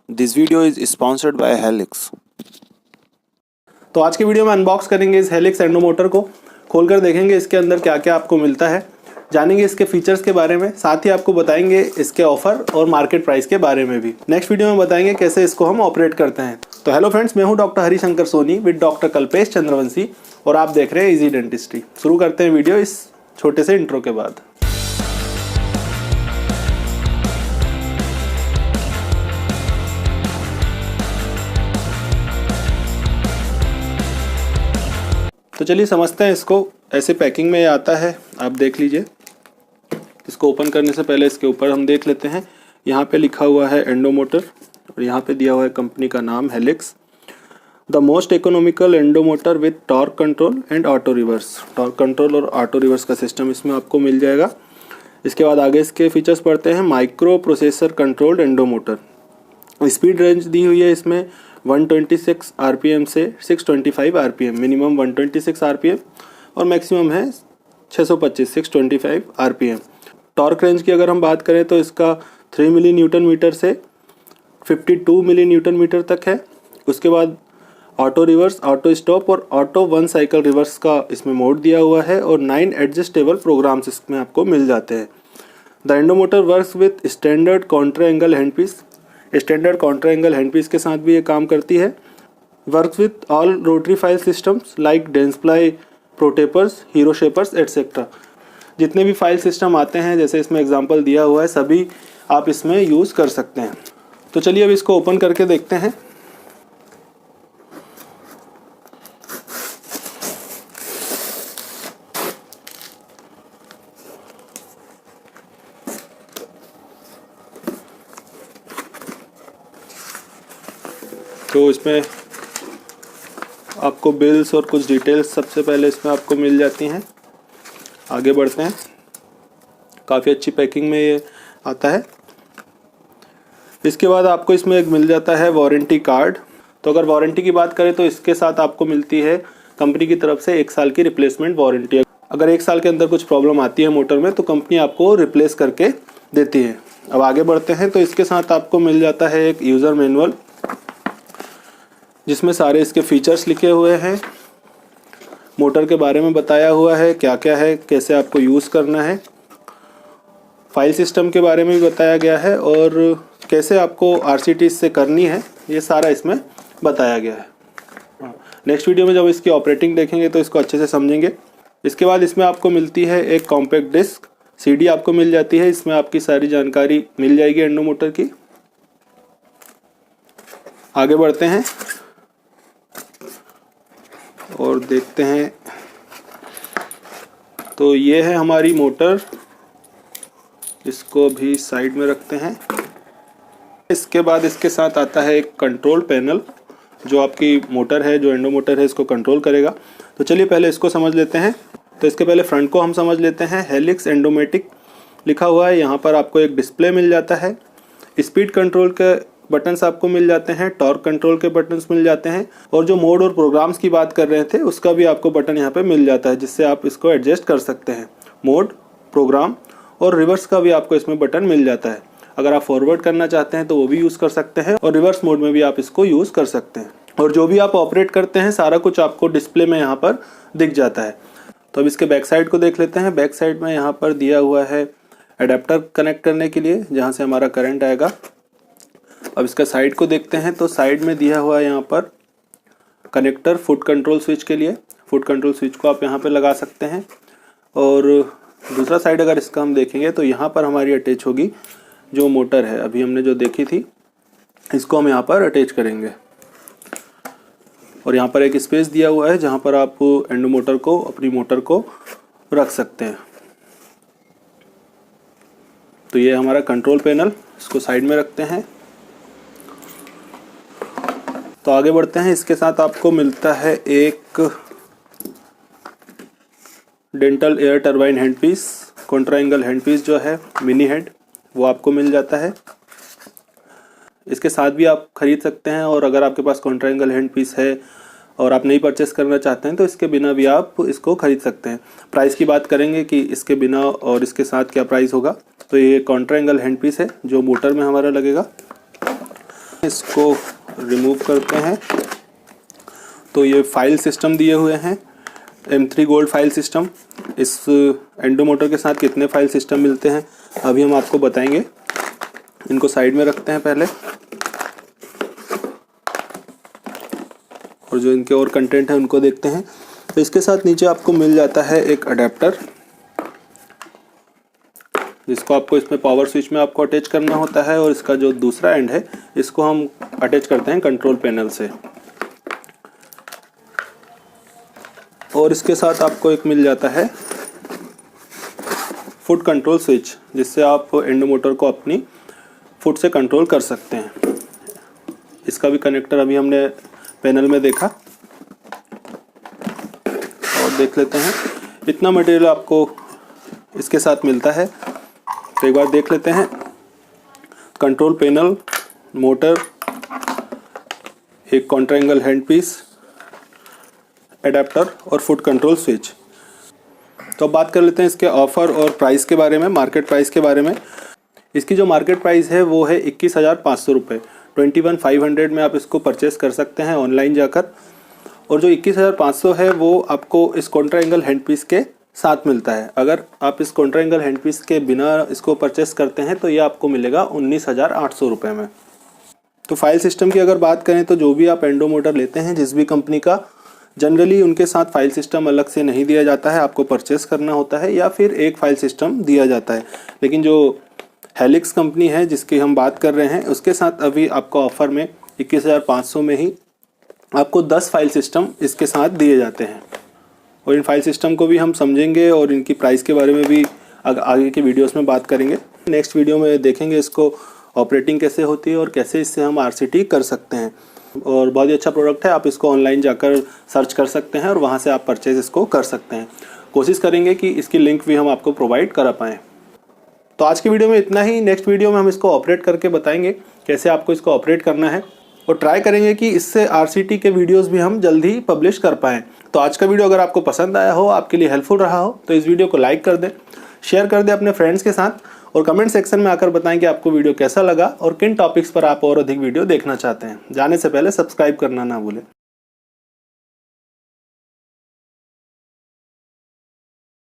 This video is sponsored by Helix. तो आज के वीडियो में अनबॉक्स करेंगे इस हेलिक्स एंडोमोटर को, खोलकर देखेंगे इसके अंदर क्या क्या आपको मिलता है, जानेंगे इसके फीचर्स के बारे में, साथ ही आपको बताएंगे इसके ऑफर और मार्केट प्राइस के बारे में भी। नेक्स्ट वीडियो में बताएंगे कैसे इसको हम ऑपरेट करते हैं। तो हेलो फ्रेंड्स, मैं हूं doctor Harishankar Soni with doctor Kalpesh Chandravanshi और आप देख रहे हैं इजी डेंटिस्ट्री। शुरू करते हैं वीडियो इस छोटे से इंट्रो के बाद। तो चलिए समझते हैं इसको। ऐसे पैकिंग में ये आता है, आप देख लीजिए। इसको ओपन करने से पहले इसके ऊपर हम देख लेते हैं। यहाँ पे लिखा हुआ है एंडोमोटर और यहाँ पे दिया हुआ है कंपनी का नाम Helix. The most economical endomotor with torque control and auto reverse. Torque control और ऑटो रिवर्स का सिस्टम इसमें आपको मिल जाएगा। इसके बाद आगे इसके फीचर्स पढ़ते हैं। Micro processor controlled endomotor. Speed range दी हुई है इसमें 126 आरपीएम से 625 आरपीएम। मिनिमम 126 आरपीएम और मैक्सिमम है 625 आरपीएम। टॉर्क रेंज की अगर हम बात करें तो इसका 3 मिली न्यूटन मीटर से 52 मिली न्यूटन मीटर तक है। उसके बाद ऑटो रिवर्स, ऑटो स्टॉप और ऑटो 1 साइकिल रिवर्स का इसमें मोड दिया हुआ है और 9 एडजस्टेबल प्रोग्राम्स इसमें आपको मिल जाते हैं। The endomotor works with standard contra angle handpiece. Standard contra angle handpiece के साथ भी ये काम करती है। Works with all rotary file systems like Dentsply, ProTapers, Hero Shapers et cetera. जितने भी फाइल सिस्टम आते हैं, जैसे इसमें एग्जांपल दिया हुआ है, सभी आप इसमें यूज़ कर सकते हैं। तो चलिए अब इसको ओपन करके देखते हैं। तो इसमें आपको बिल्स और कुछ डिटेल्स सबसे पहले इसमें आपको मिल जाती हैं। आगे बढ़ते हैं। काफ़ी अच्छी पैकिंग में ये आता है। इसके बाद आपको इसमें एक मिल जाता है वारंटी कार्ड। तो अगर वारंटी की बात करें तो इसके साथ आपको मिलती है कंपनी की तरफ से 1 साल की रिप्लेसमेंट वारंटी। अगर 1 साल के अंदर कुछ प्रॉब्लम आती है मोटर में तो कंपनी आपको रिप्लेस करके देती है। अब आगे बढ़ते हैं। तो इसके साथ आपको मिल जाता है एक यूज़र मैनुअल जिसमें सारे इसके फीचर्स लिखे हुए हैं, मोटर के बारे में बताया हुआ है, क्या क्या है, कैसे आपको यूज़ करना है, फाइल सिस्टम के बारे में भी बताया गया है और कैसे आपको आरसीटी से करनी है, ये सारा इसमें बताया गया है। नेक्स्ट वीडियो में जब इसकी ऑपरेटिंग देखेंगे तो इसको अच्छे से समझेंगे। इसके बाद इसमें आपको मिलती है एक कॉम्पैक्ट डिस्क, सीडी आपको मिल जाती है। इसमें आपकी सारी जानकारी मिल जाएगी एंडोमोटर की। आगे बढ़ते हैं और देखते हैं। तो ये है हमारी मोटर, इसको भी साइड में रखते हैं। इसके बाद इसके साथ आता है एक कंट्रोल पैनल जो आपकी मोटर है, जो एंडोमोटर है, इसको कंट्रोल करेगा। तो चलिए पहले इसको समझ लेते हैं। तो इसके पहले फ्रंट को हम समझ लेते हैं। हेलिक्स एंडोमेटिक लिखा हुआ है। यहाँ पर आपको एक डिस्प्ले मिल जाता है। स्पीड कंट्रोल के बटन्स आपको मिल जाते हैं, टॉर्क कंट्रोल के बटन्स मिल जाते हैं और जो मोड और प्रोग्राम्स की बात कर रहे थे उसका भी आपको बटन यहाँ पे मिल जाता है, जिससे आप इसको एडजस्ट कर सकते हैं। मोड, प्रोग्राम और रिवर्स का भी आपको इसमें बटन मिल जाता है। अगर आप फॉरवर्ड करना चाहते हैं तो वो भी यूज़ कर सकते हैं और रिवर्स मोड में भी आप इसको यूज़ कर सकते हैं। और जो भी आप ऑपरेट करते हैं सारा कुछ आपको डिस्प्ले में यहाँ पर दिख जाता है। तो अब इसके बैक साइड को देख लेते हैं। बैक साइड में यहाँ पर दिया हुआ है एडेप्टर कनेक्ट करने के लिए, जहाँ से हमारा करंट आएगा। अब इसका साइड को देखते हैं। तो साइड में दिया हुआ है यहाँ पर कनेक्टर फुट कंट्रोल स्विच के लिए। फुट कंट्रोल स्विच को आप यहाँ पे लगा सकते हैं। और दूसरा साइड अगर इसका हम देखेंगे तो यहाँ पर हमारी अटैच होगी जो मोटर है, अभी हमने जो देखी थी, इसको हम यहाँ पर अटैच करेंगे। और यहाँ पर एक स्पेस दिया हुआ है जहाँ पर आप एंडोमोटर को, अपनी मोटर को रख सकते हैं। तो ये हमारा कंट्रोल पैनल, इसको साइड में रखते हैं। तो आगे बढ़ते हैं। इसके साथ आपको मिलता है एक dental air turbine handpiece, contra angle handpiece जो है मिनी हेड, वो आपको मिल जाता है। इसके साथ भी आप खरीद सकते हैं और अगर आपके पास कॉन्ट्रा एंगल हैंडपीस है और आप नहीं परचेस करना चाहते हैं तो इसके बिना भी आप इसको खरीद सकते हैं। प्राइस की बात करेंगे कि इसके बिना और इसके साथ क्या प्राइस होगा। तो ये कॉन्ट्रा एंगल हैंडपीस है जो मोटर में हमारा लगेगा। इसको रिमूव करते हैं तो ये फाइल सिस्टम दिए हुए हैं, M3 गोल्ड फाइल सिस्टम। इस एंडो मोटर के साथ कितने फाइल सिस्टम मिलते हैं अभी हम आपको बताएंगे। इनको साइड में रखते हैं पहले, और जो इनके और कंटेंट है उनको देखते हैं। तो इसके साथ नीचे आपको मिल जाता है एक अडेप्टर, जिसको आपको इसमें पावर स्विच में आपको अटैच करना होता है, और इसका जो दूसरा एंड है इसको हम अटैच करते हैं कंट्रोल पैनल से। और इसके साथ आपको एक मिल जाता है फुट कंट्रोल स्विच, जिससे आप एंडो मोटर को अपनी फुट से कंट्रोल कर सकते हैं। इसका भी कनेक्टर अभी हमने पैनल में देखा, और देख लेते हैं। इतना मटेरियल आपको इसके साथ मिलता है, तो एक बार देख लेते हैं। कंट्रोल पैनल, मोटर, एक कॉन्ट्रैंगल हैंड पीस, एडाप्टर और फुट कंट्रोल स्विच। तो अब बात कर लेते हैं इसके ऑफ़र और प्राइस के बारे में, मार्केट प्राइस के बारे में। इसकी जो मार्केट प्राइस है वो है 21,500 रुपये। 21,500 में आप इसको परचेस कर सकते हैं ऑनलाइन जाकर। और जो 21,500 है वो आपको इस कॉन्ट्रैंगल हैंड पीस के साथ मिलता है। अगर आप इस कॉन्ट्रैंगल हैंड पीस के बिना इसको परचेस करते हैं तो ये आपको मिलेगा 19,800 रुपये में। तो फाइल सिस्टम की अगर बात करें तो जो भी आप एंडो मोटर लेते हैं जिस भी कंपनी का, जनरली उनके साथ फाइल सिस्टम अलग से नहीं दिया जाता है, आपको परचेस करना होता है, या फिर एक फाइल सिस्टम दिया जाता है। लेकिन जो हेलिक्स कंपनी है जिसकी हम बात कर रहे हैं, उसके साथ अभी आपको ऑफ़र में 21,500 में ही आपको 10 फाइल सिस्टम इसके साथ दिए जाते हैं। और इन फाइल सिस्टम को भी हम समझेंगे और इनकी प्राइस के बारे में भी आगे की वीडियोस में बात करेंगे। नेक्स्ट वीडियो में देखेंगे इसको ऑपरेटिंग कैसे होती है और कैसे इससे हम RCT कर सकते हैं। और बहुत ही अच्छा प्रोडक्ट है, आप इसको ऑनलाइन जाकर सर्च कर सकते हैं और वहाँ से आप परचेज इसको कर सकते हैं। कोशिश करेंगे कि इसकी लिंक भी हम आपको प्रोवाइड करा पाएँ। तो आज की वीडियो में इतना ही। नेक्स्ट वीडियो में हम इसको ऑपरेट करके बताएंगे कैसे आपको इसको ऑपरेट करना है, और ट्राई करेंगे कि इससे RCT के वीडियोस भी हम जल्द ही पब्लिश कर पाएँ। तो आज का वीडियो अगर आपको पसंद आया हो, आपके लिए हेल्पफुल रहा हो, तो इस वीडियो को लाइक कर दें, शेयर कर दें अपने फ्रेंड्स के साथ, और कमेंट सेक्शन में आकर बताएं कि आपको वीडियो कैसा लगा और किन टॉपिक्स पर आप और अधिक वीडियो देखना चाहते हैं। जाने से पहले सब्सक्राइब करना ना भूलें।